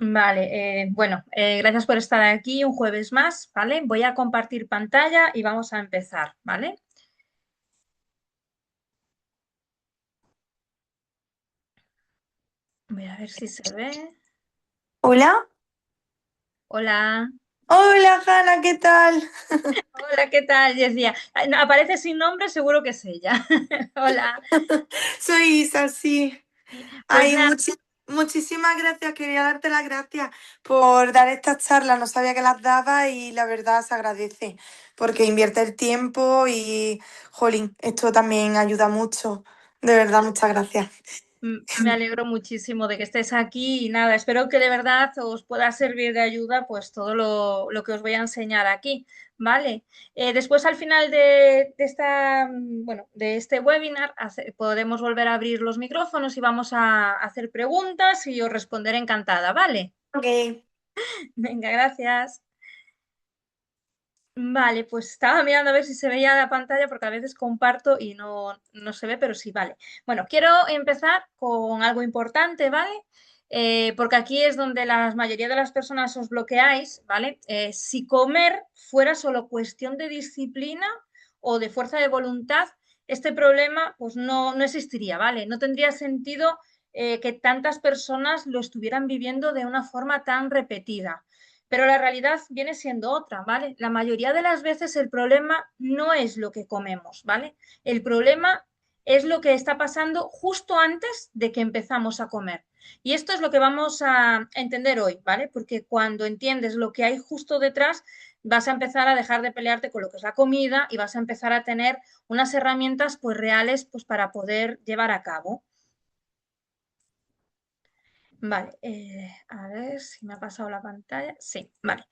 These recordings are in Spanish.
Vale, bueno, gracias por estar aquí un jueves más, ¿vale? Voy a compartir pantalla y vamos a empezar, ¿vale? Voy a ver si se ve. Hola, Hola, hola Hanna, ¿qué tal? hola, ¿qué tal? Decía, no, aparece sin nombre, seguro que es ella. Hola. Soy Isa, sí. Sí, pues Ay, nada, muchísimas gracias, quería darte las gracias por dar estas charlas, no sabía que las daba y la verdad se agradece, porque invierte el tiempo y, jolín, esto también ayuda mucho, de verdad, muchas gracias. me alegro muchísimo de que estés aquí y nada, espero que de verdad os pueda servir de ayuda pues todo lo que os voy a enseñar aquí, ¿vale? Después al final de esta, bueno, de este webinar podemos volver a abrir los micrófonos y vamos a hacer preguntas y os responderé encantada, ¿vale? Ok, Venga, gracias. Vale, pues estaba mirando a ver si se veía la pantalla porque a veces comparto y no se ve, pero sí, vale. Bueno, quiero empezar con algo importante, ¿vale? Porque aquí es donde la mayoría de las personas os bloqueáis, ¿vale? Si comer fuera solo cuestión de disciplina o de fuerza de voluntad, este problema pues no existiría, ¿vale? No tendría sentido que tantas personas lo estuvieran viviendo de una forma tan repetida. Pero la realidad viene siendo otra, ¿vale? La mayoría de las veces el problema no es lo que comemos, ¿vale? El problema es lo que está pasando justo antes de que empezamos a comer. Y esto es lo que vamos a entender hoy, ¿vale? Porque cuando entiendes lo que hay justo detrás, vas a empezar a dejar de pelearte con lo que es la comida y vas a empezar a tener unas herramientas pues reales pues para poder llevar a cabo. Vale, a ver si me ha pasado la pantalla. Sí, vale.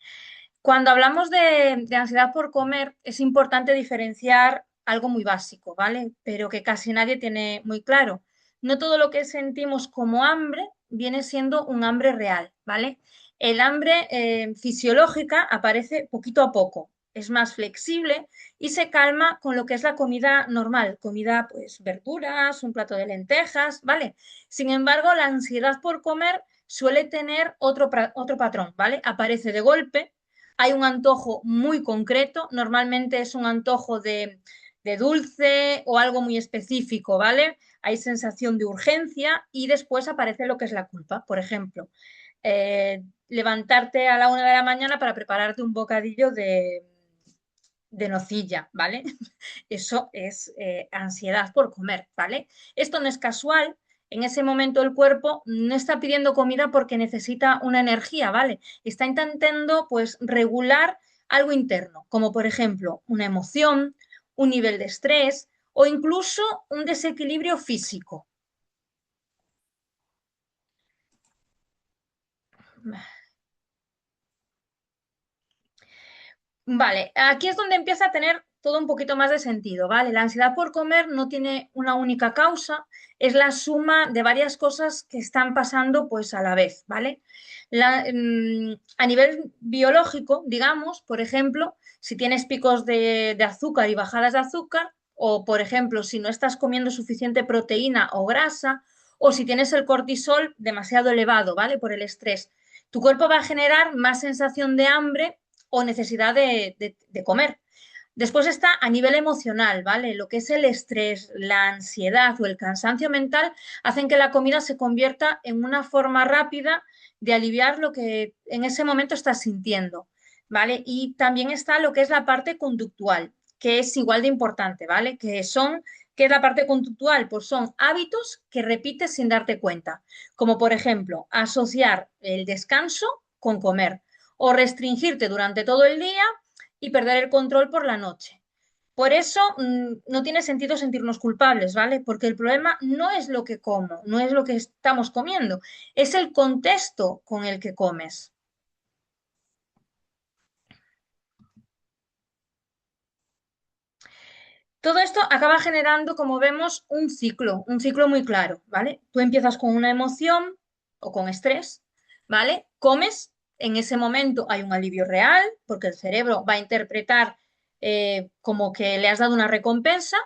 Cuando hablamos de ansiedad por comer, es importante diferenciar algo muy básico, ¿vale? Pero que casi nadie tiene muy claro. No todo lo que sentimos como hambre viene siendo un hambre real, ¿vale? El hambre fisiológica aparece poquito a poco, es más flexible y se calma con lo que es la comida normal, comida pues verduras, un plato de lentejas, ¿vale? Sin embargo, la ansiedad por comer suele tener otro patrón, ¿vale? Aparece de golpe, hay un antojo muy concreto, normalmente es un antojo de dulce o algo muy específico, ¿vale? Hay sensación de urgencia y después aparece lo que es la culpa. Por ejemplo, levantarte a la 1 de la mañana para prepararte un bocadillo de nocilla, ¿vale? Eso es ansiedad por comer, ¿vale? Esto no es casual. En ese momento el cuerpo no está pidiendo comida porque necesita una energía, ¿vale? Está intentando pues regular algo interno, como por ejemplo una emoción, un nivel de estrés o incluso un desequilibrio físico. Vale, aquí es donde empieza a tener todo un poquito más de sentido, ¿vale? La ansiedad por comer no tiene una única causa, es la suma de varias cosas que están pasando pues a la vez, ¿vale? A nivel biológico, digamos, por ejemplo, si tienes picos de azúcar y bajadas de azúcar, o por ejemplo, si no estás comiendo suficiente proteína o grasa, o si tienes el cortisol demasiado elevado, ¿vale? Por el estrés, tu cuerpo va a generar más sensación de hambre o necesidad de comer. Después está a nivel emocional, ¿vale? Lo que es el estrés, la ansiedad o el cansancio mental hacen que la comida se convierta en una forma rápida de aliviar lo que en ese momento estás sintiendo, ¿vale? Y también está lo que es la parte conductual, que es igual de importante, ¿vale? ¿Qué es la parte conductual? Pues son hábitos que repites sin darte cuenta, como por ejemplo asociar el descanso con comer o restringirte durante todo el día y perder el control por la noche. Por eso no tiene sentido sentirnos culpables, ¿vale? Porque el problema no es lo que como, no es lo que estamos comiendo, es el contexto con el que comes. Todo esto acaba generando, como vemos, un ciclo muy claro, ¿vale? Tú empiezas con una emoción o con estrés, ¿vale? Comes, en ese momento hay un alivio real, porque el cerebro va a interpretar como que le has dado una recompensa,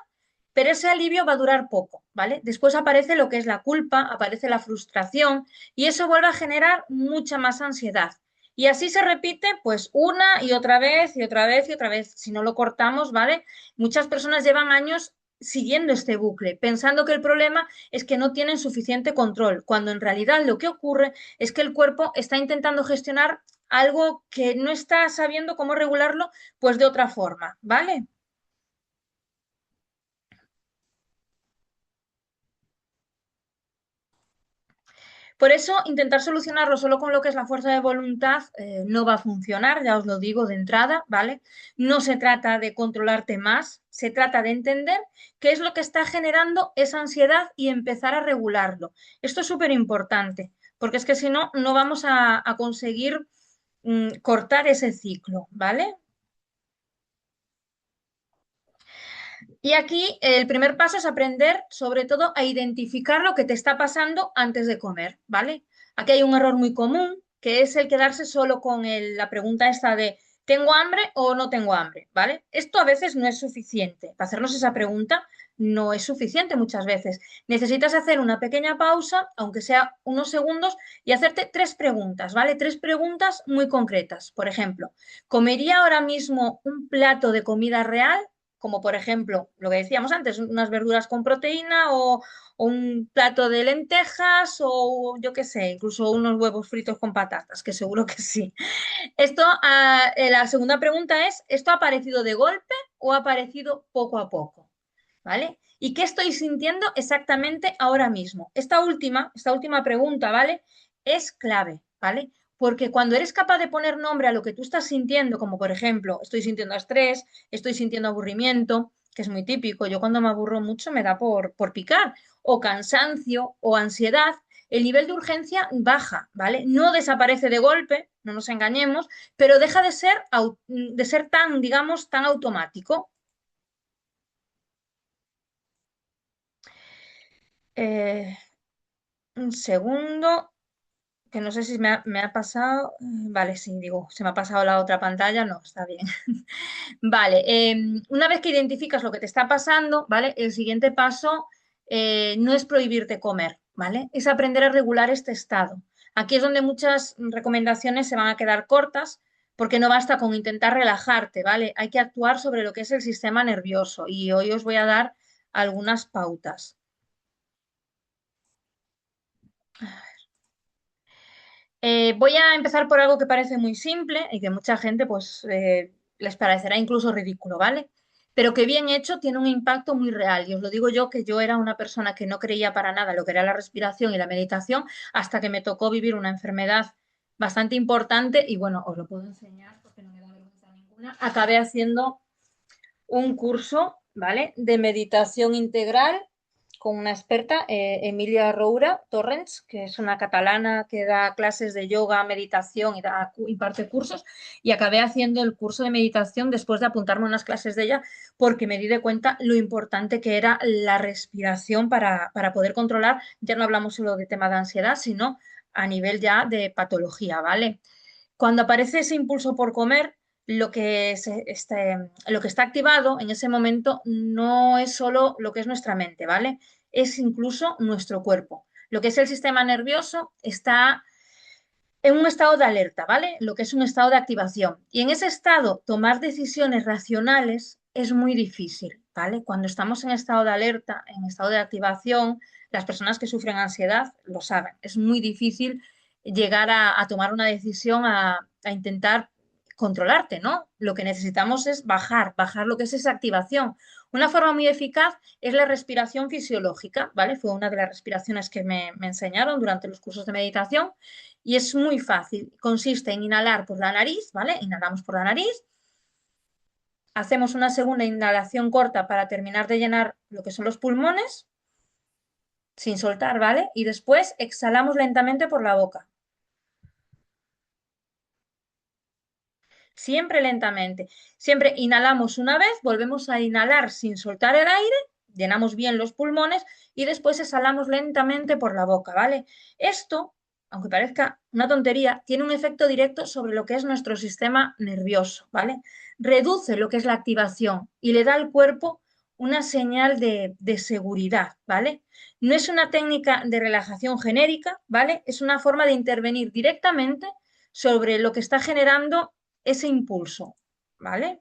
pero ese alivio va a durar poco, ¿vale? Después aparece lo que es la culpa, aparece la frustración y eso vuelve a generar mucha más ansiedad. Y así se repite pues una y otra vez y otra vez y otra vez. Si no lo cortamos, ¿vale? Muchas personas llevan años siguiendo este bucle, pensando que el problema es que no tienen suficiente control, cuando en realidad lo que ocurre es que el cuerpo está intentando gestionar algo que no está sabiendo cómo regularlo, pues de otra forma, ¿vale? Por eso, intentar solucionarlo solo con lo que es la fuerza de voluntad no va a funcionar, ya os lo digo de entrada, ¿vale? No se trata de controlarte más, se trata de entender qué es lo que está generando esa ansiedad y empezar a regularlo. Esto es súper importante, porque es que si no, no vamos a conseguir cortar ese ciclo, ¿vale? Y aquí el primer paso es aprender sobre todo a identificar lo que te está pasando antes de comer, ¿vale? Aquí hay un error muy común que es el quedarse solo con la pregunta esta de ¿tengo hambre o no tengo hambre? ¿Vale? Esto a veces no es suficiente. Para hacernos esa pregunta no es suficiente muchas veces. Necesitas hacer una pequeña pausa, aunque sea unos segundos, y hacerte tres preguntas, ¿vale? Tres preguntas muy concretas. Por ejemplo, ¿comería ahora mismo un plato de comida real? Como por ejemplo, lo que decíamos antes, unas verduras con proteína o un plato de lentejas o yo qué sé, incluso unos huevos fritos con patatas, que seguro que sí. Esto, la segunda pregunta es, ¿esto ha aparecido de golpe o ha aparecido poco a poco? ¿Vale? ¿Y qué estoy sintiendo exactamente ahora mismo? Esta última pregunta, ¿vale? Es clave, ¿vale? Porque cuando eres capaz de poner nombre a lo que tú estás sintiendo, como por ejemplo, estoy sintiendo estrés, estoy sintiendo aburrimiento, que es muy típico, yo cuando me aburro mucho me da por picar, o cansancio o ansiedad, el nivel de urgencia baja, ¿vale? No desaparece de golpe, no nos engañemos, pero deja de ser tan, digamos, tan automático. Eh, un segundo, que no sé si me ha pasado. Vale, sí, digo, se me ha pasado la otra pantalla. No, está bien. Vale, una vez que identificas lo que te está pasando, ¿vale? El siguiente paso no es prohibirte comer, ¿vale? Es aprender a regular este estado. Aquí es donde muchas recomendaciones se van a quedar cortas porque no basta con intentar relajarte, ¿vale? Hay que actuar sobre lo que es el sistema nervioso y hoy os voy a dar algunas pautas. Voy a empezar por algo que parece muy simple y que mucha gente pues les parecerá incluso ridículo, ¿vale? Pero que bien hecho tiene un impacto muy real. Y os lo digo yo que yo era una persona que no creía para nada lo que era la respiración y la meditación hasta que me tocó vivir una enfermedad bastante importante y bueno, os lo puedo enseñar porque no me da vergüenza ninguna. Acabé haciendo un curso, ¿vale? De meditación integral con una experta, Emilia Roura Torrents, que es una catalana que da clases de yoga, meditación imparte cursos, y acabé haciendo el curso de meditación después de apuntarme a unas clases de ella, porque me di de cuenta lo importante que era la respiración para poder controlar, ya no hablamos solo de tema de ansiedad, sino a nivel ya de patología, ¿vale? Cuando aparece ese impulso por comer, lo que está activado en ese momento no es solo lo que es nuestra mente, ¿vale? Es incluso nuestro cuerpo. Lo que es el sistema nervioso está en un estado de alerta, ¿vale? Lo que es un estado de activación. Y en ese estado, tomar decisiones racionales es muy difícil, ¿vale? Cuando estamos en estado de alerta, en estado de activación, las personas que sufren ansiedad lo saben. Es muy difícil llegar a tomar una decisión, a intentar controlarte, ¿no? Lo que necesitamos es bajar lo que es esa activación. Una forma muy eficaz es la respiración fisiológica, ¿vale? Fue una de las respiraciones que me enseñaron durante los cursos de meditación y es muy fácil. Consiste en inhalar por la nariz, ¿vale? Inhalamos por la nariz, hacemos una segunda inhalación corta para terminar de llenar lo que son los pulmones, sin soltar, ¿vale? Y después exhalamos lentamente por la boca. Siempre lentamente. Siempre inhalamos una vez, volvemos a inhalar sin soltar el aire, llenamos bien los pulmones y después exhalamos lentamente por la boca, ¿vale? Esto, aunque parezca una tontería, tiene un efecto directo sobre lo que es nuestro sistema nervioso, ¿vale? Reduce lo que es la activación y le da al cuerpo una señal de seguridad, ¿vale? No es una técnica de relajación genérica, ¿vale? Es una forma de intervenir directamente sobre lo que está generando ese impulso, ¿vale?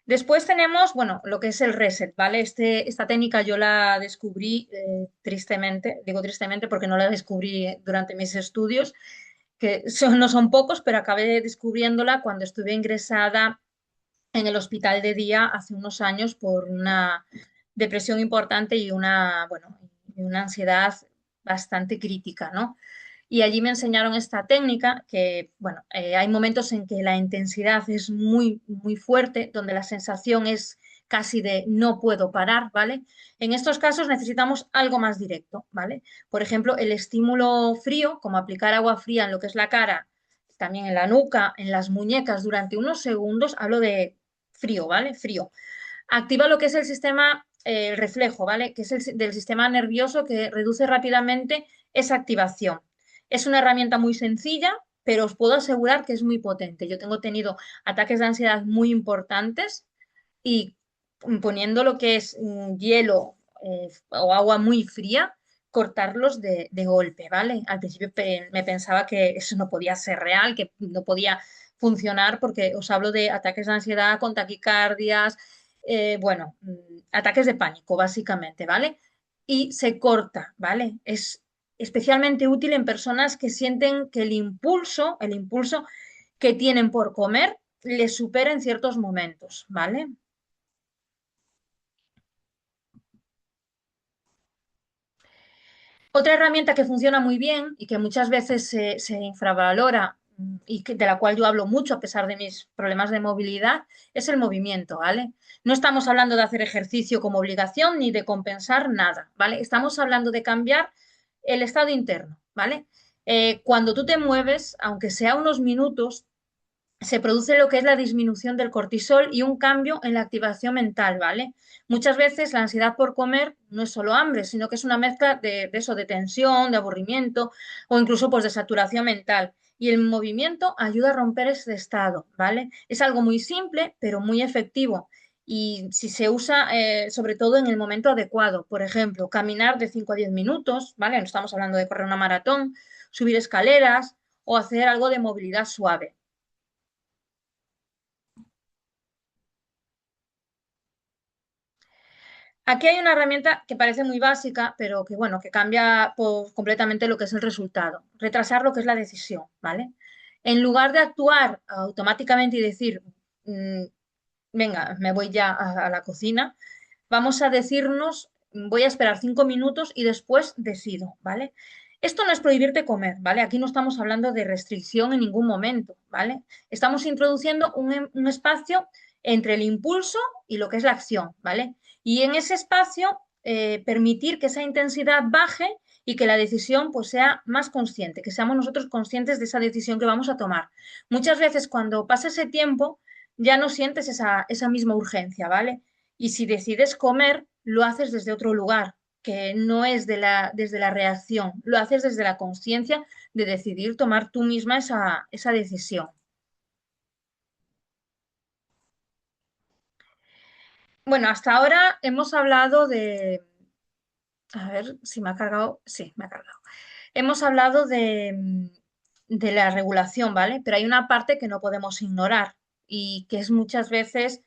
Después tenemos, bueno, lo que es el reset, ¿vale? Esta técnica yo la descubrí tristemente, digo tristemente porque no la descubrí durante mis estudios, que no son pocos, pero acabé descubriéndola cuando estuve ingresada en el hospital de día hace unos años por una depresión importante y bueno, y una ansiedad bastante crítica, ¿no? Y allí me enseñaron esta técnica que, bueno, hay momentos en que la intensidad es muy, muy fuerte, donde la sensación es casi de no puedo parar, ¿vale? En estos casos necesitamos algo más directo, ¿vale? Por ejemplo, el estímulo frío, como aplicar agua fría en lo que es la cara, también en la nuca, en las muñecas durante unos segundos, hablo de frío, ¿vale? Frío. Activa lo que es el sistema, el reflejo, ¿vale? Que es del sistema nervioso que reduce rápidamente esa activación. Es una herramienta muy sencilla, pero os puedo asegurar que es muy potente. Yo tengo tenido ataques de ansiedad muy importantes y poniendo lo que es hielo o agua muy fría, cortarlos de golpe, ¿vale? Al principio me pensaba que eso no podía ser real, que no podía funcionar porque os hablo de ataques de ansiedad con taquicardias, bueno, ataques de pánico, básicamente, ¿vale? Y se corta, ¿vale? Es especialmente útil en personas que sienten que el impulso que tienen por comer les supera en ciertos momentos, ¿vale? Otra herramienta que funciona muy bien y que muchas veces se infravalora y de la cual yo hablo mucho a pesar de mis problemas de movilidad es el movimiento, ¿vale? No estamos hablando de hacer ejercicio como obligación ni de compensar nada, ¿vale? Estamos hablando de cambiar el estado interno, ¿vale? Cuando tú te mueves, aunque sea unos minutos, se produce lo que es la disminución del cortisol y un cambio en la activación mental, ¿vale? Muchas veces la ansiedad por comer no es solo hambre, sino que es una mezcla de eso, de tensión, de aburrimiento o incluso pues de saturación mental. Y el movimiento ayuda a romper ese estado, ¿vale? Es algo muy simple, pero muy efectivo. Y si se usa sobre todo en el momento adecuado, por ejemplo, caminar de 5 a 10 minutos, ¿vale? No estamos hablando de correr una maratón, subir escaleras o hacer algo de movilidad suave. Aquí hay una herramienta que parece muy básica, pero que bueno, que cambia completamente lo que es el resultado. Retrasar lo que es la decisión, ¿vale? En lugar de actuar automáticamente y decir, mm, venga, me voy ya a la cocina, vamos a decirnos, voy a esperar 5 minutos y después decido, ¿vale? Esto no es prohibirte comer, ¿vale? Aquí no estamos hablando de restricción en ningún momento, ¿vale? Estamos introduciendo un espacio entre el impulso y lo que es la acción, ¿vale? Y en ese espacio permitir que esa intensidad baje y que la decisión pues sea más consciente, que seamos nosotros conscientes de esa decisión que vamos a tomar. Muchas veces cuando pasa ese tiempo ya no sientes esa misma urgencia, ¿vale? Y si decides comer, lo haces desde otro lugar, que no es desde la reacción, lo haces desde la conciencia de decidir tomar tú misma esa decisión. Bueno, hasta ahora hemos hablado a ver si me ha cargado, sí, me ha cargado. Hemos hablado de la regulación, ¿vale? Pero hay una parte que no podemos ignorar y que es muchas veces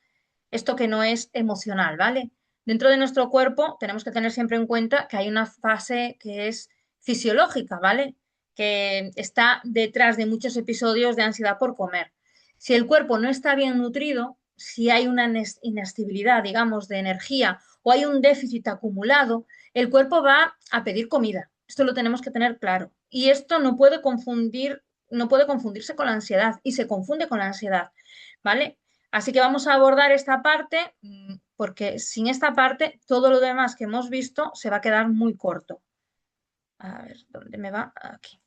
esto que no es emocional, ¿vale? Dentro de nuestro cuerpo tenemos que tener siempre en cuenta que hay una fase que es fisiológica, ¿vale? Que está detrás de muchos episodios de ansiedad por comer. Si el cuerpo no está bien nutrido, si hay una inestabilidad, digamos, de energía o hay un déficit acumulado, el cuerpo va a pedir comida. Esto lo tenemos que tener claro. Y esto no puede confundirse con la ansiedad y se confunde con la ansiedad, ¿vale? Así que vamos a abordar esta parte porque sin esta parte todo lo demás que hemos visto se va a quedar muy corto. A ver, ¿dónde me va? Aquí.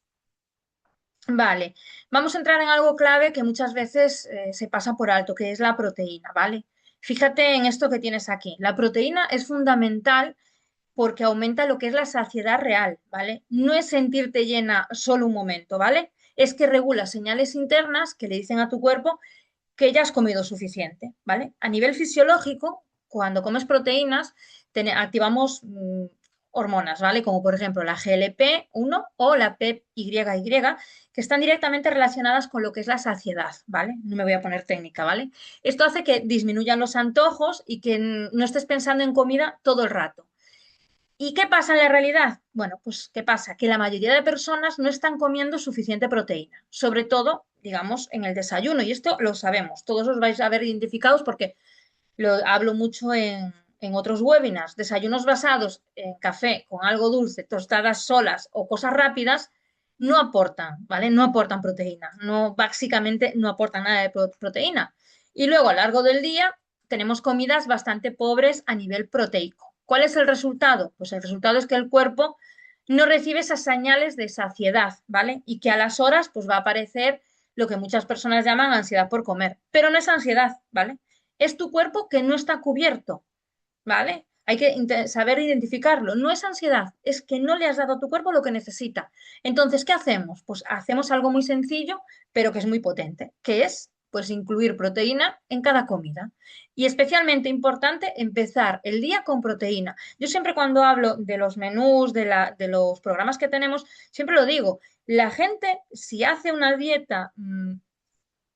Vale, vamos a entrar en algo clave que muchas veces se pasa por alto, que es la proteína, ¿vale? Fíjate en esto que tienes aquí. La proteína es fundamental porque aumenta lo que es la saciedad real, ¿vale? No es sentirte llena solo un momento, ¿vale? Es que regula señales internas que le dicen a tu cuerpo que ya has comido suficiente, ¿vale? A nivel fisiológico, cuando comes proteínas, activamos hormonas, ¿vale? Como por ejemplo la GLP-1 o la PYY, que están directamente relacionadas con lo que es la saciedad, ¿vale? No me voy a poner técnica, ¿vale? Esto hace que disminuyan los antojos y que no estés pensando en comida todo el rato. ¿Y qué pasa en la realidad? Bueno, pues ¿qué pasa? Que la mayoría de personas no están comiendo suficiente proteína, sobre todo, digamos, en el desayuno. Y esto lo sabemos, todos os vais a ver identificados porque lo hablo mucho en otros webinars. Desayunos basados en café con algo dulce, tostadas solas o cosas rápidas no aportan, ¿vale? No aportan proteína, no, básicamente no aportan nada de proteína. Y luego a lo largo del día tenemos comidas bastante pobres a nivel proteico. ¿Cuál es el resultado? Pues el resultado es que el cuerpo no recibe esas señales de saciedad, ¿vale? Y que a las horas pues va a aparecer lo que muchas personas llaman ansiedad por comer, pero no es ansiedad, ¿vale? Es tu cuerpo que no está cubierto, ¿vale? Hay que saber identificarlo. No es ansiedad, es que no le has dado a tu cuerpo lo que necesita. Entonces, ¿qué hacemos? Pues hacemos algo muy sencillo, pero que es muy potente, que es pues incluir proteína en cada comida. Y especialmente importante, empezar el día con proteína. Yo siempre cuando hablo de los menús, de los programas que tenemos, siempre lo digo, la gente si hace una dieta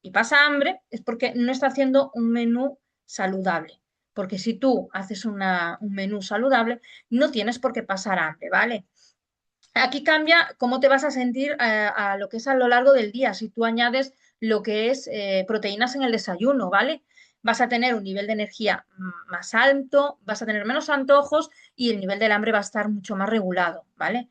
y pasa hambre es porque no está haciendo un menú saludable. Porque si tú haces un menú saludable, no tienes por qué pasar hambre, ¿vale? Aquí cambia cómo te vas a sentir a lo que es a lo largo del día. Si tú añades lo que es proteínas en el desayuno, ¿vale? Vas a tener un nivel de energía más alto, vas a tener menos antojos y el nivel del hambre va a estar mucho más regulado, ¿vale?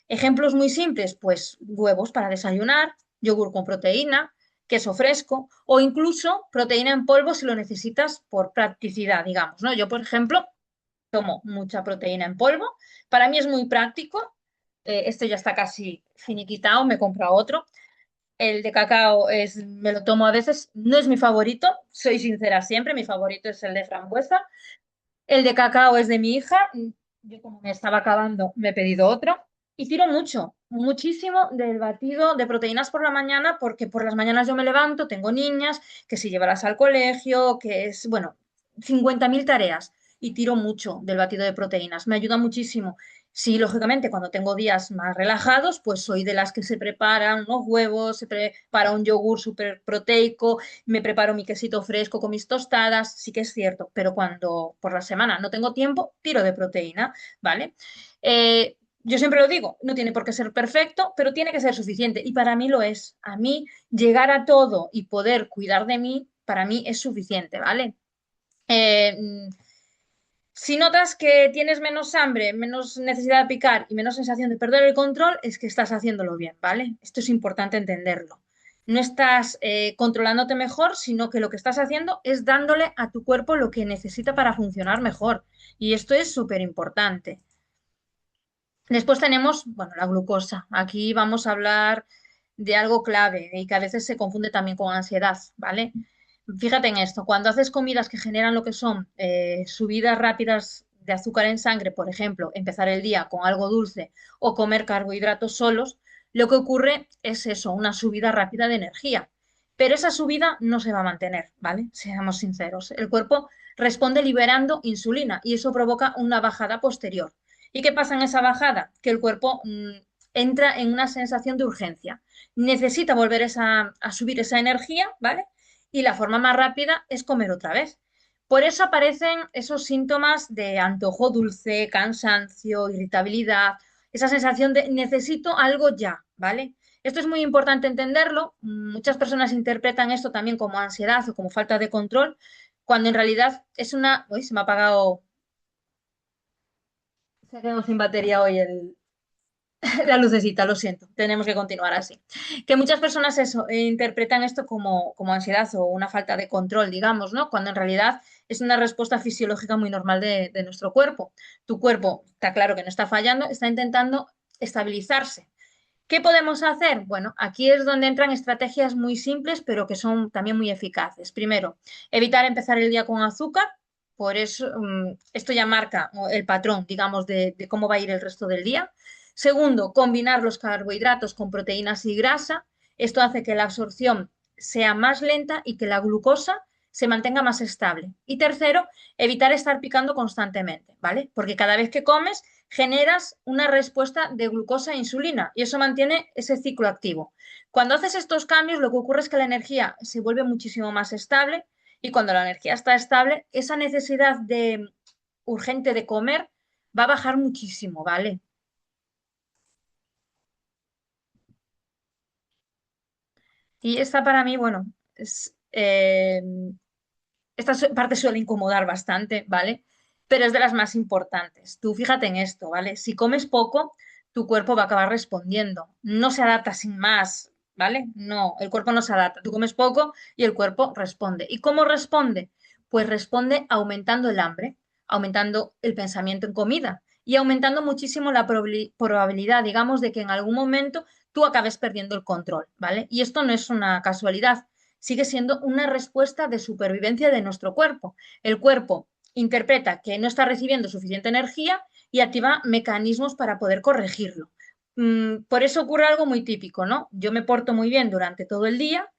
Ejemplos muy simples, pues huevos para desayunar, yogur con proteína, queso fresco o incluso proteína en polvo si lo necesitas por practicidad, digamos, ¿no? Yo, por ejemplo, tomo mucha proteína en polvo. Para mí es muy práctico. Este ya está casi finiquitado, me compro otro. El de cacao me lo tomo a veces, no es mi favorito, soy sincera siempre, mi favorito es el de frambuesa. El de cacao es de mi hija, yo como me estaba acabando me he pedido otro. Y tiro mucho, muchísimo del batido de proteínas por la mañana, porque por las mañanas yo me levanto, tengo niñas, que si llevarlas al colegio, que es, bueno, 50.000 tareas y tiro mucho del batido de proteínas. Me ayuda muchísimo. Sí, lógicamente, cuando tengo días más relajados, pues soy de las que se preparan unos huevos, se prepara un yogur súper proteico, me preparo mi quesito fresco con mis tostadas, sí que es cierto, pero cuando por la semana no tengo tiempo, tiro de proteína, ¿vale? Yo siempre lo digo, no tiene por qué ser perfecto, pero tiene que ser suficiente y para mí lo es. A mí llegar a todo y poder cuidar de mí, para mí es suficiente, ¿vale? Eh, si notas que tienes menos hambre, menos necesidad de picar y menos sensación de perder el control, es que estás haciéndolo bien, ¿vale? Esto es importante entenderlo. No estás controlándote mejor, sino que lo que estás haciendo es dándole a tu cuerpo lo que necesita para funcionar mejor. Y esto es súper importante. Después tenemos, bueno, la glucosa. Aquí vamos a hablar de algo clave y que a veces se confunde también con ansiedad, ¿vale? Fíjate en esto, cuando haces comidas que generan lo que son subidas rápidas de azúcar en sangre, por ejemplo, empezar el día con algo dulce o comer carbohidratos solos, lo que ocurre es eso, una subida rápida de energía. Pero esa subida no se va a mantener, ¿vale? Seamos sinceros. El cuerpo responde liberando insulina y eso provoca una bajada posterior. ¿Y qué pasa en esa bajada? Que el cuerpo entra en una sensación de urgencia. Necesita volver a subir esa energía, ¿vale? Y la forma más rápida es comer otra vez. Por eso aparecen esos síntomas de antojo dulce, cansancio, irritabilidad, esa sensación de necesito algo ya, ¿vale? Esto es muy importante entenderlo. Muchas personas interpretan esto también como ansiedad o como falta de control, cuando en realidad es una... Uy, se me ha apagado, se ha quedado sin batería hoy la lucecita, lo siento, tenemos que continuar así. Que muchas personas eso, interpretan esto como ansiedad o una falta de control, digamos, ¿no? Cuando en realidad es una respuesta fisiológica muy normal de nuestro cuerpo. Tu cuerpo está claro que no está fallando, está intentando estabilizarse. ¿Qué podemos hacer? Bueno, aquí es donde entran estrategias muy simples, pero que son también muy eficaces. Primero, evitar empezar el día con azúcar. Por eso, esto ya marca el patrón, digamos, de cómo va a ir el resto del día. Segundo, combinar los carbohidratos con proteínas y grasa. Esto hace que la absorción sea más lenta y que la glucosa se mantenga más estable. Y tercero, evitar estar picando constantemente, ¿vale? Porque cada vez que comes generas una respuesta de glucosa e insulina y eso mantiene ese ciclo activo. Cuando haces estos cambios, lo que ocurre es que la energía se vuelve muchísimo más estable y cuando la energía está estable, esa necesidad de urgente de comer va a bajar muchísimo, ¿vale? Y esta para mí, bueno, esta parte suele incomodar bastante, ¿vale? Pero es de las más importantes. Tú fíjate en esto, ¿vale? Si comes poco, tu cuerpo va a acabar respondiendo. No se adapta sin más, ¿vale? No, el cuerpo no se adapta. Tú comes poco y el cuerpo responde. ¿Y cómo responde? Pues responde aumentando el hambre, aumentando el pensamiento en comida y aumentando muchísimo la probabilidad, digamos, de que en algún momento tú acabes perdiendo el control, ¿vale? Y esto no es una casualidad, sigue siendo una respuesta de supervivencia de nuestro cuerpo. El cuerpo interpreta que no está recibiendo suficiente energía y activa mecanismos para poder corregirlo. Por eso ocurre algo muy típico, ¿no? Yo me porto muy bien durante todo el día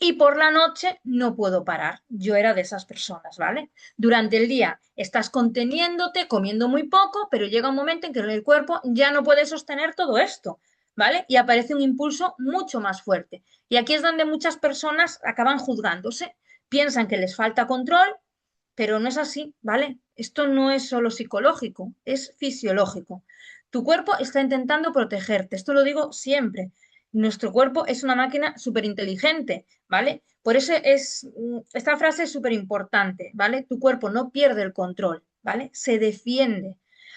y por la noche no puedo parar. Yo era de esas personas, ¿vale? Durante el día estás conteniéndote, comiendo muy poco, pero llega un momento en que el cuerpo ya no puede sostener todo esto, ¿vale? Y aparece un impulso mucho más fuerte. Y aquí es donde muchas personas acaban juzgándose, piensan que les falta control, pero no es así, ¿vale? Esto no es solo psicológico, es fisiológico. Tu cuerpo está intentando protegerte, esto lo digo siempre. Nuestro cuerpo es una máquina súper inteligente, ¿vale? Por eso esta frase es súper importante, ¿vale? Tu cuerpo no pierde el control, ¿vale? Se defiende.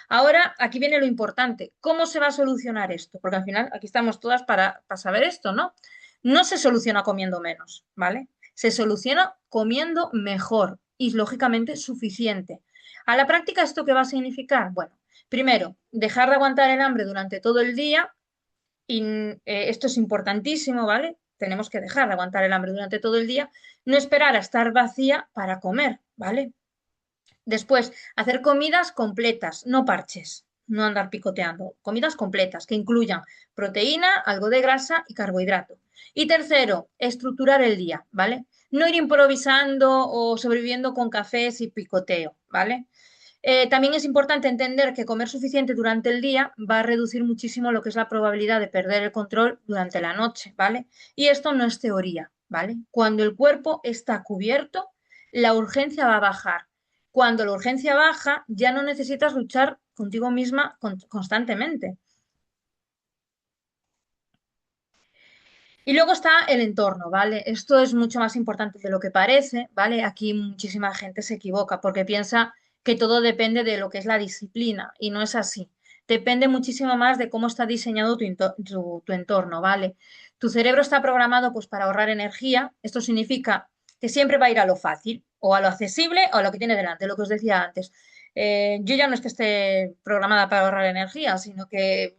Ahora, aquí viene lo importante. ¿Cómo se va a solucionar esto? Porque al final aquí estamos todas para saber esto, ¿no? No se soluciona comiendo menos, ¿vale? Se soluciona comiendo mejor y, lógicamente, suficiente. A la práctica, ¿esto qué va a significar? Bueno, primero, dejar de aguantar el hambre durante todo el día y esto es importantísimo, ¿vale? Tenemos que dejar de aguantar el hambre durante todo el día, no esperar a estar vacía para comer, ¿vale? Después, hacer comidas completas, no parches, no andar picoteando, comidas completas que incluyan proteína, algo de grasa y carbohidrato. Y tercero, estructurar el día, ¿vale? No ir improvisando o sobreviviendo con cafés y picoteo, ¿vale? También es importante entender que comer suficiente durante el día va a reducir muchísimo lo que es la probabilidad de perder el control durante la noche, ¿vale? Y esto no es teoría, ¿vale? Cuando el cuerpo está cubierto, la urgencia va a bajar. Cuando la urgencia baja, ya no necesitas luchar contigo misma constantemente. Y luego está el entorno, ¿vale? Esto es mucho más importante de lo que parece, ¿vale? Aquí muchísima gente se equivoca porque piensa que todo depende de lo que es la disciplina y no es así. Depende muchísimo más de cómo está diseñado tu entorno, ¿vale? Tu cerebro está programado pues para ahorrar energía. Esto significa que siempre va a ir a lo fácil o a lo accesible o a lo que tiene delante, lo que os decía antes. Yo ya no es que esté programada para ahorrar energía, sino que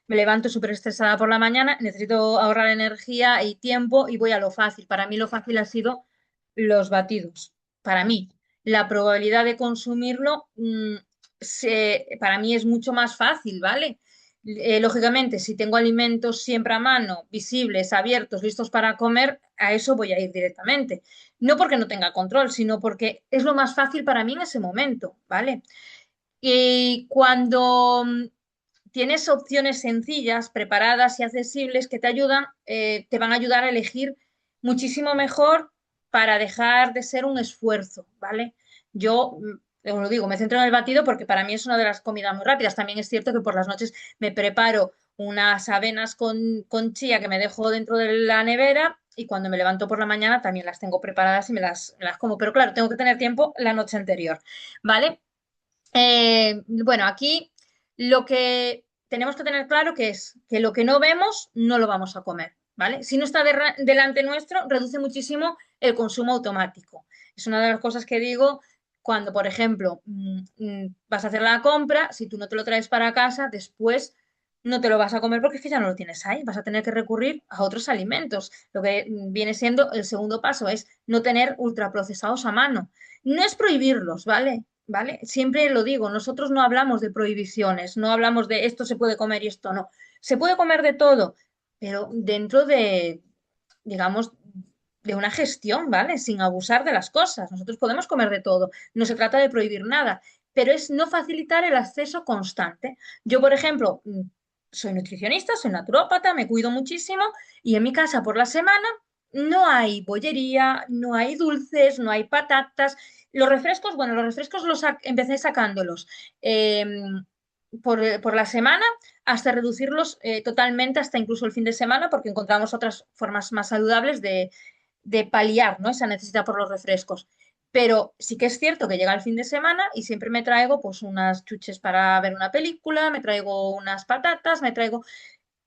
me levanto súper estresada por la mañana, necesito ahorrar energía y tiempo y voy a lo fácil. Para mí lo fácil ha sido los batidos. Para mí, la probabilidad de consumirlo, para mí es mucho más fácil, ¿vale? Lógicamente, si tengo alimentos siempre a mano, visibles, abiertos, listos para comer, a eso voy a ir directamente. No porque no tenga control, sino porque es lo más fácil para mí en ese momento, ¿vale? Y cuando tienes opciones sencillas, preparadas y accesibles que te ayudan, te van a ayudar a elegir muchísimo mejor para dejar de ser un esfuerzo, ¿vale? Yo, os lo digo, me centro en el batido porque para mí es una de las comidas muy rápidas. También es cierto que por las noches me preparo unas avenas con chía que me dejo dentro de la nevera y cuando me levanto por la mañana también las tengo preparadas y me las como. Pero claro, tengo que tener tiempo la noche anterior, ¿vale? Bueno, aquí lo que tenemos que tener claro que es que lo que no vemos no lo vamos a comer, ¿vale? Si no está delante nuestro, reduce muchísimo el consumo automático. Es una de las cosas que digo cuando, por ejemplo, vas a hacer la compra, si tú no te lo traes para casa, después no te lo vas a comer porque es que ya no lo tienes ahí, vas a tener que recurrir a otros alimentos. Lo que viene siendo el segundo paso es no tener ultraprocesados a mano. No es prohibirlos, ¿vale? ¿Vale? Siempre lo digo, nosotros no hablamos de prohibiciones, no hablamos de esto se puede comer y esto no. Se puede comer de todo, pero dentro de, digamos, de una gestión, ¿vale? Sin abusar de las cosas. Nosotros podemos comer de todo, no se trata de prohibir nada, pero es no facilitar el acceso constante. Yo, por ejemplo, soy nutricionista, soy naturópata, me cuido muchísimo y en mi casa por la semana no hay bollería, no hay dulces, no hay patatas. Los refrescos, bueno, los refrescos empecé sacándolos eh, por la semana hasta reducirlos totalmente, hasta incluso el fin de semana, porque encontramos otras formas más saludables de paliar, ¿no? Esa necesidad por los refrescos. Pero sí que es cierto que llega el fin de semana y siempre me traigo pues unas chuches para ver una película, me traigo unas patatas, me traigo,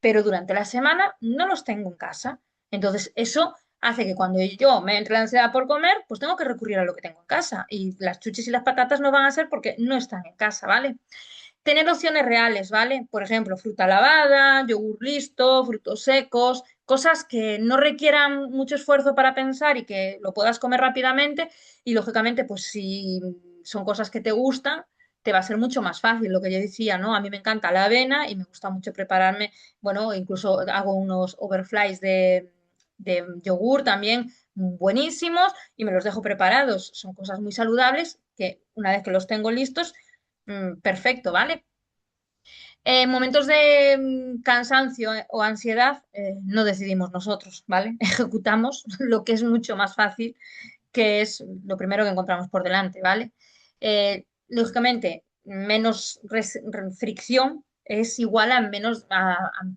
pero durante la semana no los tengo en casa. Entonces eso hace que cuando yo me entre la ansiedad por comer, pues tengo que recurrir a lo que tengo en casa. Y las chuches y las patatas no van a ser porque no están en casa, ¿vale? Tener opciones reales, ¿vale? Por ejemplo, fruta lavada, yogur listo, frutos secos, cosas que no requieran mucho esfuerzo para pensar y que lo puedas comer rápidamente. Y lógicamente, pues si son cosas que te gustan, te va a ser mucho más fácil. Lo que yo decía, ¿no? A mí me encanta la avena y me gusta mucho prepararme, bueno, incluso hago unos overflies de yogur también buenísimos y me los dejo preparados. Son cosas muy saludables que una vez que los tengo listos, perfecto, ¿vale? En momentos de cansancio o ansiedad, no decidimos nosotros, ¿vale? Ejecutamos lo que es mucho más fácil, que es lo primero que encontramos por delante, ¿vale? Lógicamente, menos fricción es igual a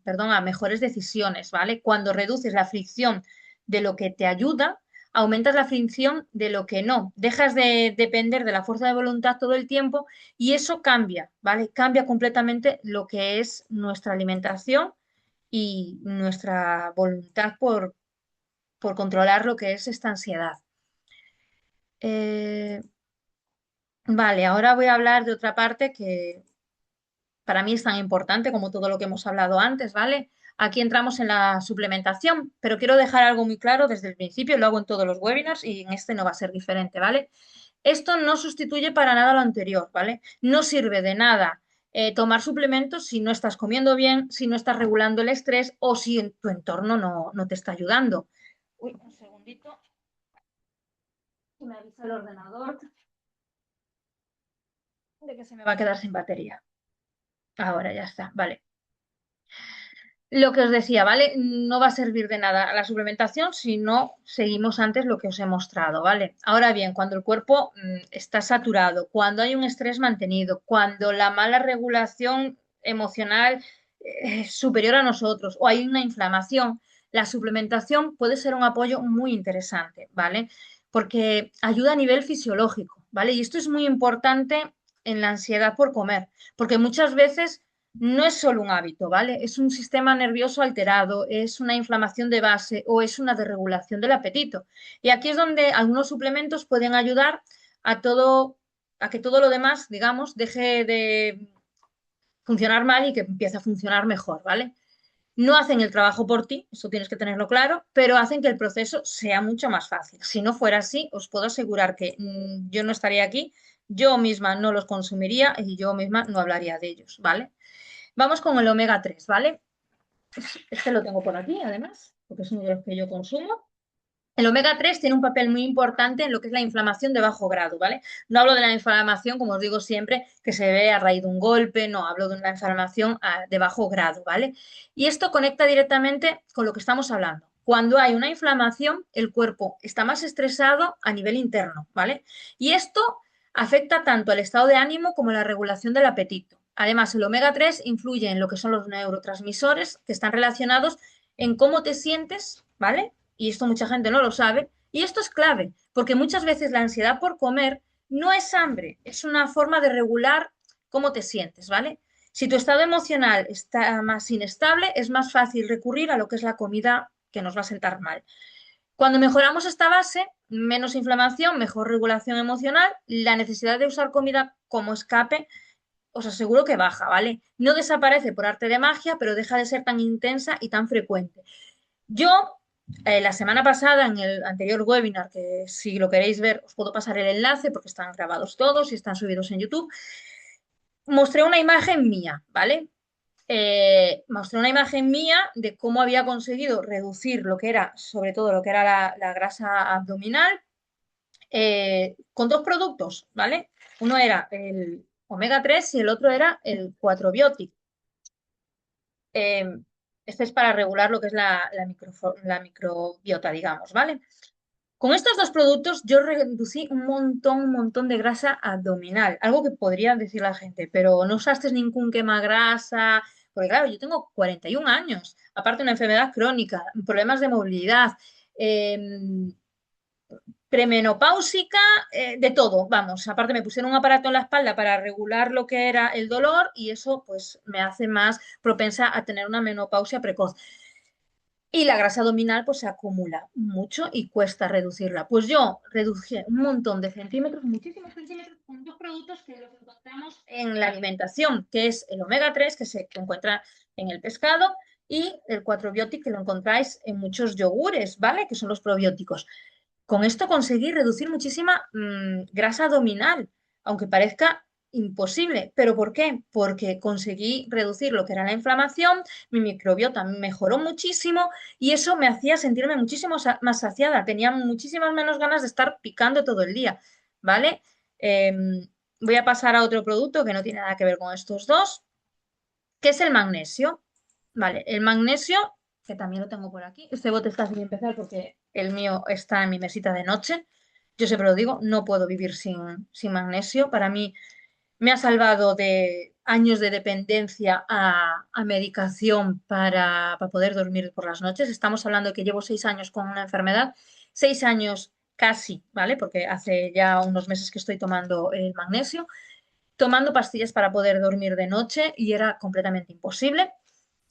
perdón, a mejores decisiones, ¿vale? Cuando reduces la fricción de lo que te ayuda, aumentas la fricción de lo que no. Dejas de depender de la fuerza de voluntad todo el tiempo y eso cambia, ¿vale? Cambia completamente lo que es nuestra alimentación y nuestra voluntad por controlar lo que es esta ansiedad. Eh, vale, ahora voy a hablar de otra parte que para mí es tan importante como todo lo que hemos hablado antes, ¿vale? Aquí entramos en la suplementación, pero quiero dejar algo muy claro desde el principio, lo hago en todos los webinars y en este no va a ser diferente, ¿vale? Esto no sustituye para nada lo anterior, ¿vale? No sirve de nada tomar suplementos si no estás comiendo bien, si no estás regulando el estrés o si en tu entorno no te está ayudando. Uy, un segundito, que me avisa el ordenador de que se me va a quedar sin batería. Ahora ya está, vale. Lo que os decía, ¿vale? No va a servir de nada la suplementación si no seguimos antes lo que os he mostrado, ¿vale? Ahora bien, cuando el cuerpo está saturado, cuando hay un estrés mantenido, cuando la mala regulación emocional es superior a nosotros o hay una inflamación, la suplementación puede ser un apoyo muy interesante, ¿vale? Porque ayuda a nivel fisiológico, ¿vale? Y esto es muy importante en la ansiedad por comer, porque muchas veces no es solo un hábito, ¿vale? Es un sistema nervioso alterado, es una inflamación de base o es una desregulación del apetito. Y aquí es donde algunos suplementos pueden ayudar a todo, a que todo lo demás, digamos, deje de funcionar mal y que empiece a funcionar mejor, ¿vale? No hacen el trabajo por ti, eso tienes que tenerlo claro, pero hacen que el proceso sea mucho más fácil. Si no fuera así, os puedo asegurar que yo no estaría aquí, yo misma no los consumiría y yo misma no hablaría de ellos, ¿vale? Vamos con el omega 3, ¿vale? Este lo tengo por aquí, además, porque es uno de los que yo consumo. El omega 3 tiene un papel muy importante en lo que es la inflamación de bajo grado, ¿vale? No hablo de la inflamación, como os digo siempre, que se ve a raíz de un golpe, no, hablo de una inflamación de bajo grado, ¿vale? Y esto conecta directamente con lo que estamos hablando. Cuando hay una inflamación, el cuerpo está más estresado a nivel interno, ¿vale? Y esto afecta tanto al estado de ánimo como a la regulación del apetito. Además, el omega 3 influye en lo que son los neurotransmisores que están relacionados en cómo te sientes, ¿vale? Y esto mucha gente no lo sabe, y esto es clave, porque muchas veces la ansiedad por comer no es hambre, es una forma de regular cómo te sientes, ¿vale? Si tu estado emocional está más inestable, es más fácil recurrir a lo que es la comida que nos va a sentar mal. Cuando mejoramos esta base, menos inflamación, mejor regulación emocional, la necesidad de usar comida como escape, os aseguro que baja, ¿vale? No desaparece por arte de magia, pero deja de ser tan intensa y tan frecuente. Yo, la semana pasada, en el anterior webinar, que si lo queréis ver, os puedo pasar el enlace porque están grabados todos y están subidos en YouTube, mostré una imagen mía, ¿vale? mostré una imagen mía de cómo había conseguido reducir lo que era, sobre todo lo que era la grasa abdominal, con dos productos, ¿vale? Uno era el omega 3 y el otro era el 4 Biotic. Eh, este es para regular lo que es la microbiota, digamos, ¿vale? Con estos dos productos yo reducí un montón de grasa abdominal, algo que podría decir la gente, pero no usaste ningún quemagrasa, porque claro, yo tengo 41 años, aparte una enfermedad crónica, problemas de movilidad, eh, premenopáusica, de todo, vamos. Aparte me pusieron un aparato en la espalda para regular lo que era el dolor y eso pues me hace más propensa a tener una menopausia precoz. Y la grasa abdominal pues se acumula mucho y cuesta reducirla. Pues yo reduje un montón de centímetros, muchísimos centímetros, con dos productos que los encontramos en la alimentación, que es el omega 3 que se encuentra en el pescado, y el 4 Biotic, que lo encontráis en muchos yogures, ¿vale? Que son los probióticos. Con esto conseguí reducir muchísima grasa abdominal, aunque parezca imposible. ¿Pero por qué? Porque conseguí reducir lo que era la inflamación, mi microbiota mejoró muchísimo y eso me hacía sentirme muchísimo más saciada. Tenía muchísimas menos ganas de estar picando todo el día, ¿vale? Voy a pasar a otro producto que no tiene nada que ver con estos dos, que es el magnesio. Vale, el magnesio, que también lo tengo por aquí. Este bote está sin empezar porque el mío está en mi mesita de noche. Yo siempre lo digo, no puedo vivir sin magnesio. Para mí me ha salvado de años de dependencia a medicación para poder dormir por las noches. Estamos hablando de que llevo 6 años con una enfermedad, 6 años casi, ¿vale? Porque hace ya unos meses que estoy tomando el magnesio, tomando pastillas para poder dormir de noche y era completamente imposible.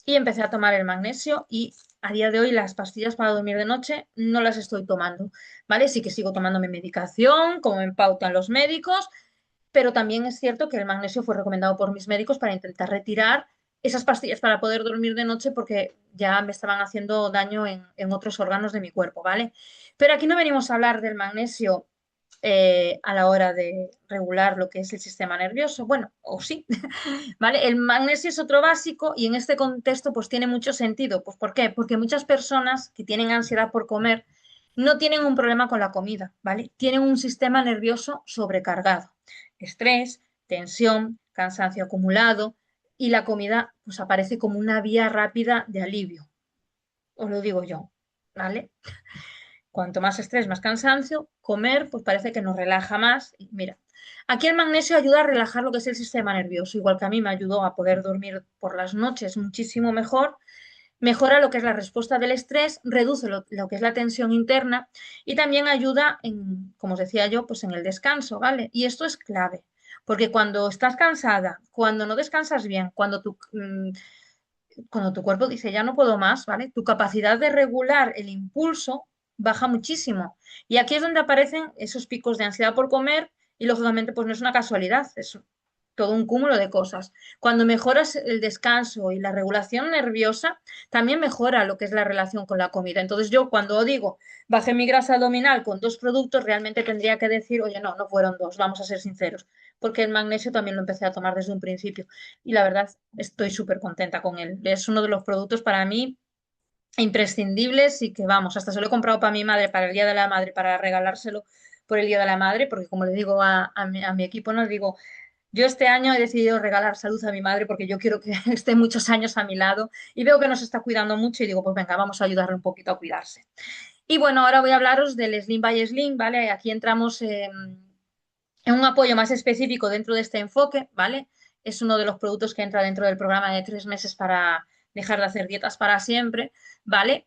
Y empecé a tomar el magnesio y a día de hoy las pastillas para dormir de noche no las estoy tomando, ¿vale? Sí que sigo tomando mi medicación, como me pautan los médicos, pero también es cierto que el magnesio fue recomendado por mis médicos para intentar retirar esas pastillas para poder dormir de noche porque ya me estaban haciendo daño en otros órganos de mi cuerpo, ¿vale? Pero aquí no venimos a hablar del magnesio a la hora de regular lo que es el sistema nervioso. Bueno, o sí, ¿vale? El magnesio es otro básico y en este contexto pues tiene mucho sentido. Pues ¿por qué? Porque muchas personas que tienen ansiedad por comer no tienen un problema con la comida, ¿vale? Tienen un sistema nervioso sobrecargado. Estrés, tensión, cansancio acumulado y la comida pues aparece como una vía rápida de alivio. Os lo digo yo, ¿vale? Cuanto más estrés, más cansancio, comer, pues parece que nos relaja más. Y mira, aquí el magnesio ayuda a relajar lo que es el sistema nervioso, igual que a mí me ayudó a poder dormir por las noches muchísimo mejor. Mejora lo que es la respuesta del estrés, reduce lo que es la tensión interna y también ayuda en, como os decía yo, pues en el descanso, ¿vale? Y esto es clave, porque cuando estás cansada, cuando no descansas bien, cuando tu cuerpo dice ya no puedo más, ¿vale? Tu capacidad de regular el impulso baja muchísimo. Y aquí es donde aparecen esos picos de ansiedad por comer y lógicamente pues no es una casualidad, es todo un cúmulo de cosas. Cuando mejoras el descanso y la regulación nerviosa, también mejora lo que es la relación con la comida. Entonces yo cuando digo bajé mi grasa abdominal con dos productos, realmente tendría que decir, oye, no, no fueron dos, vamos a ser sinceros, porque el magnesio también lo empecé a tomar desde un principio y la verdad estoy súper contenta con él. Es uno de los productos para mí imprescindibles y que vamos, hasta se lo he comprado para mi madre, para el Día de la Madre, para regalárselo por el Día de la Madre, porque como le digo a mi equipo, no digo, yo este año he decidido regalar salud a mi madre porque yo quiero que esté muchos años a mi lado y veo que nos está cuidando mucho y digo, pues venga, vamos a ayudarle un poquito a cuidarse. Y bueno, ahora voy a hablaros del Slim by Slim, ¿vale? Aquí entramos en un apoyo más específico dentro de este enfoque, ¿vale? Es uno de los productos que entra dentro del programa de 3 meses para dejar de hacer dietas para siempre, ¿vale?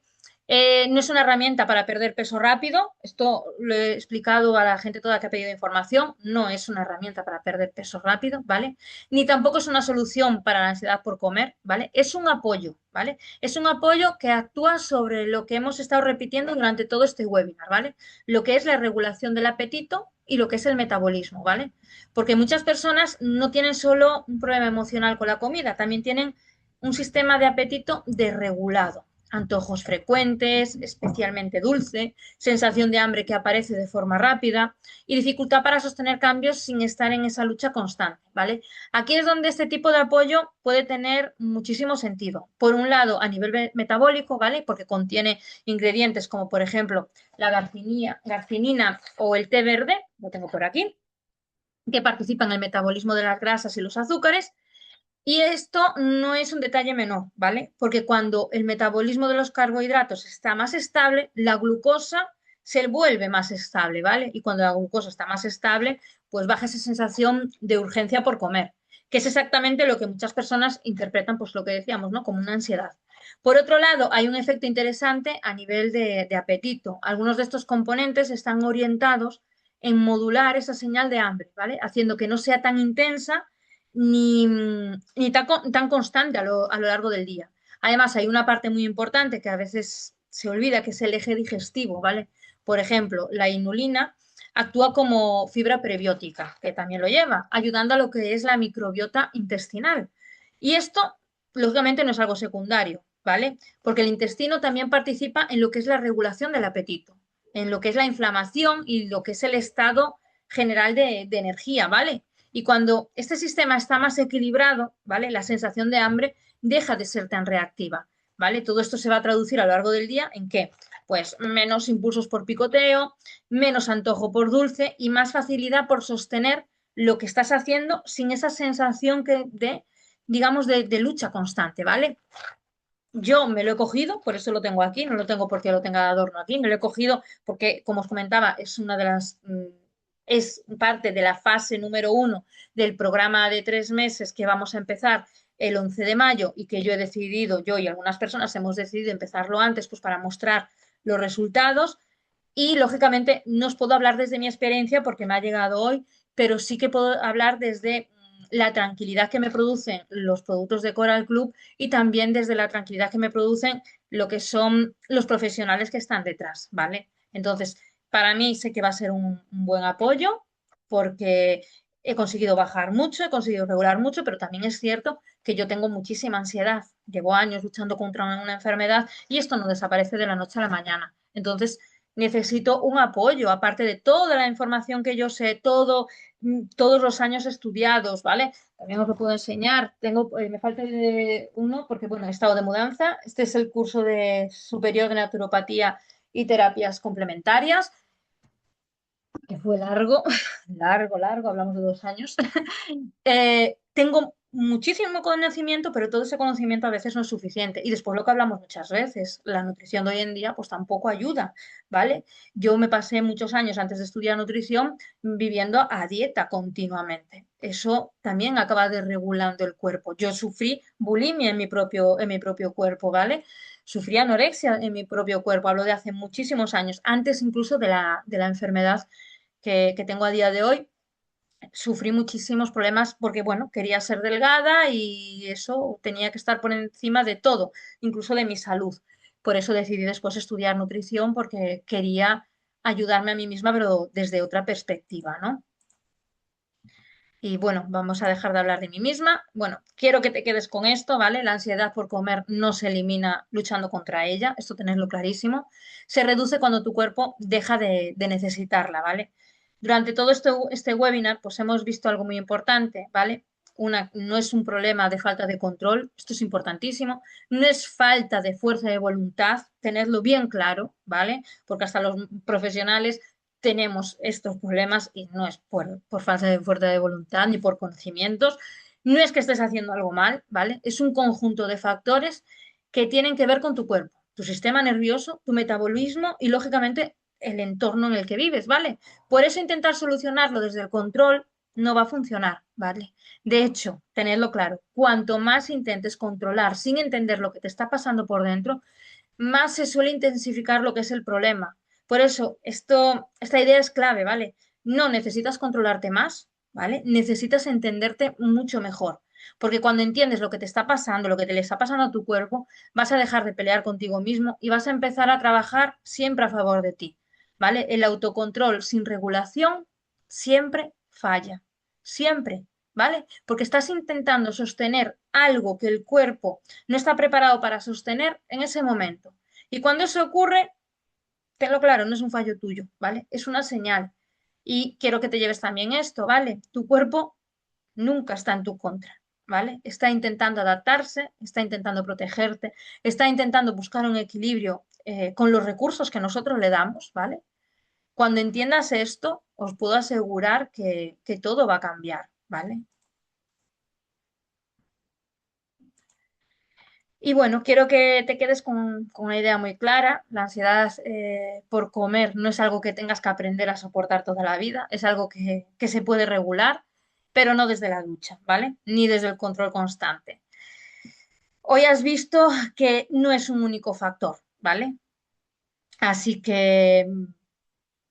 No es una herramienta para perder peso rápido, esto lo he explicado a la gente toda que ha pedido información, no es una herramienta para perder peso rápido, ¿vale? Ni tampoco es una solución para la ansiedad por comer, ¿vale? Es un apoyo, ¿vale? Es un apoyo que actúa sobre lo que hemos estado repitiendo durante todo este webinar, ¿vale? Lo que es la regulación del apetito y lo que es el metabolismo, ¿vale? Porque muchas personas no tienen solo un problema emocional con la comida, también tienen un sistema de apetito desregulado. antojos frecuentes, especialmente dulce, sensación de hambre que aparece de forma rápida y dificultad para sostener cambios sin estar en esa lucha constante, ¿vale? Aquí es donde este tipo de apoyo puede tener muchísimo sentido. Por un lado, a nivel metabólico, ¿vale? Porque contiene ingredientes como, por ejemplo, la garcinina o el té verde, lo tengo por aquí, que participan en el metabolismo de las grasas y los azúcares. Y esto no es un detalle menor, ¿vale? Porque cuando el metabolismo de los carbohidratos está más estable, la glucosa se vuelve más estable, ¿vale? Y cuando la glucosa está más estable, pues baja esa sensación de urgencia por comer, que es exactamente lo que muchas personas interpretan, pues lo que decíamos, ¿no? Como una ansiedad. Por otro lado, hay un efecto interesante a nivel de apetito. Algunos de estos componentes están orientados en modular esa señal de hambre, ¿vale? Haciendo que no sea tan intensa ni tan constante a lo largo del día. Además, hay una parte muy importante que a veces se olvida, que es el eje digestivo, ¿vale? Por ejemplo, la inulina actúa como fibra prebiótica, que también lo lleva, ayudando a lo que es la microbiota intestinal. Y esto, lógicamente, no es algo secundario, ¿vale? Porque el intestino también participa en lo que es la regulación del apetito, en lo que es la inflamación y lo que es el estado general de energía, ¿vale? Y cuando este sistema está más equilibrado, ¿vale? La sensación de hambre deja de ser tan reactiva, ¿vale? Todo esto se va a traducir a lo largo del día en qué? Pues menos impulsos por picoteo, menos antojo por dulce y más facilidad por sostener lo que estás haciendo sin esa sensación digamos, de lucha constante, ¿vale? Yo me lo he cogido, por eso lo tengo aquí, no lo tengo porque lo tenga de adorno aquí, me lo he cogido porque, como os comentaba, es una de es parte de la fase número 1 del programa de 3 meses que vamos a empezar el 11 de mayo y que yo he decidido, yo y algunas personas hemos decidido empezarlo antes, pues para mostrar los resultados. Y lógicamente no os puedo hablar desde mi experiencia porque me ha llegado hoy, pero sí que puedo hablar desde la tranquilidad que me producen los productos de Coral Club y también desde la tranquilidad que me producen lo que son los profesionales que están detrás, ¿vale? Entonces, para mí sé que va a ser un buen apoyo porque he conseguido bajar mucho, he conseguido regular mucho, pero también es cierto que yo tengo muchísima ansiedad. Llevo años luchando contra una enfermedad y esto no desaparece de la noche a la mañana. Entonces, necesito un apoyo, aparte de toda la información que yo sé, todos los años estudiados, ¿vale? También os lo puedo enseñar. Me falta uno porque, bueno, he estado de mudanza. Este es el curso de superior de naturopatía y terapias complementarias, que fue largo, largo, hablamos de 2 años. Tengo muchísimo conocimiento, pero todo ese conocimiento a veces no es suficiente. Y después lo que hablamos muchas veces, la nutrición de hoy en día pues tampoco ayuda, ¿vale? Yo me pasé muchos años antes de estudiar nutrición viviendo a dieta continuamente. Eso también acaba desregulando el cuerpo. Yo sufrí bulimia en mi propio cuerpo, ¿vale? Sufrí anorexia en mi propio cuerpo, hablo de hace muchísimos años, antes incluso de la enfermedad que tengo a día de hoy. Sufrí muchísimos problemas porque, bueno, quería ser delgada y eso tenía que estar por encima de todo, incluso de mi salud. Por eso decidí después estudiar nutrición porque quería ayudarme a mí misma, pero desde otra perspectiva, ¿no? Y bueno, vamos a dejar de hablar de mí misma. Bueno, quiero que te quedes con esto, ¿vale? La ansiedad por comer no se elimina luchando contra ella, esto tenerlo clarísimo. Se reduce cuando tu cuerpo deja de necesitarla, ¿vale? Durante todo este webinar, pues hemos visto algo muy importante, ¿vale? No es un problema de falta de control, esto es importantísimo, no es falta de fuerza de voluntad, tenerlo bien claro, ¿vale? Porque hasta los profesionales tenemos estos problemas y no es por falta de fuerza de voluntad ni por conocimientos. No es que estés haciendo algo mal, ¿vale? Es un conjunto de factores que tienen que ver con tu cuerpo, tu sistema nervioso, tu metabolismo y, lógicamente, el entorno en el que vives, ¿vale? Por eso intentar solucionarlo desde el control no va a funcionar, ¿vale? De hecho, tenedlo claro, cuanto más intentes controlar sin entender lo que te está pasando por dentro, más se suele intensificar lo que es el problema. Por eso, esta idea es clave, ¿vale? No necesitas controlarte más, ¿vale? Necesitas entenderte mucho mejor. Porque cuando entiendes lo que te está pasando, lo que te le está pasando a tu cuerpo, vas a dejar de pelear contigo mismo y vas a empezar a trabajar siempre a favor de ti, ¿vale? El autocontrol sin regulación siempre falla, siempre. ¿vale? Porque estás intentando sostener algo que el cuerpo no está preparado para sostener en ese momento. Y cuando eso ocurre, tenlo claro, no es un fallo tuyo, ¿vale? Es una señal. Y quiero que te lleves también esto, ¿vale? Tu cuerpo nunca está en tu contra, ¿vale? Está intentando adaptarse, está intentando protegerte, está intentando buscar un equilibrio con los recursos que nosotros le damos, ¿vale? Cuando entiendas esto, os puedo asegurar que todo va a cambiar, ¿vale? Y bueno, quiero que te quedes con una idea muy clara. La ansiedad por comer no es algo que tengas que aprender a soportar toda la vida, es algo que se puede regular, pero no desde la ducha, ¿vale? Ni desde el control constante. Hoy has visto que no es un único factor, ¿vale? Así que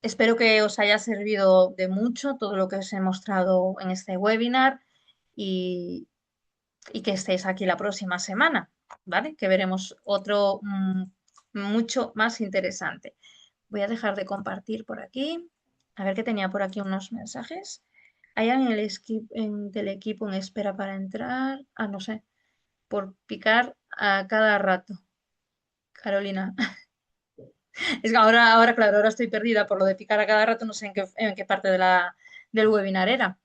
espero que os haya servido de mucho todo lo que os he mostrado en este webinar y, y que estéis aquí la próxima semana, ¿vale? Que veremos otro mucho más interesante. Voy a dejar de compartir por aquí. A ver que tenía por aquí unos mensajes. ¿Hay alguien del equipo en espera para entrar? Ah, no sé, por picar a cada rato. Carolina. Es que ahora, claro, ahora estoy perdida por lo de picar a cada rato, no sé en qué parte del webinar era.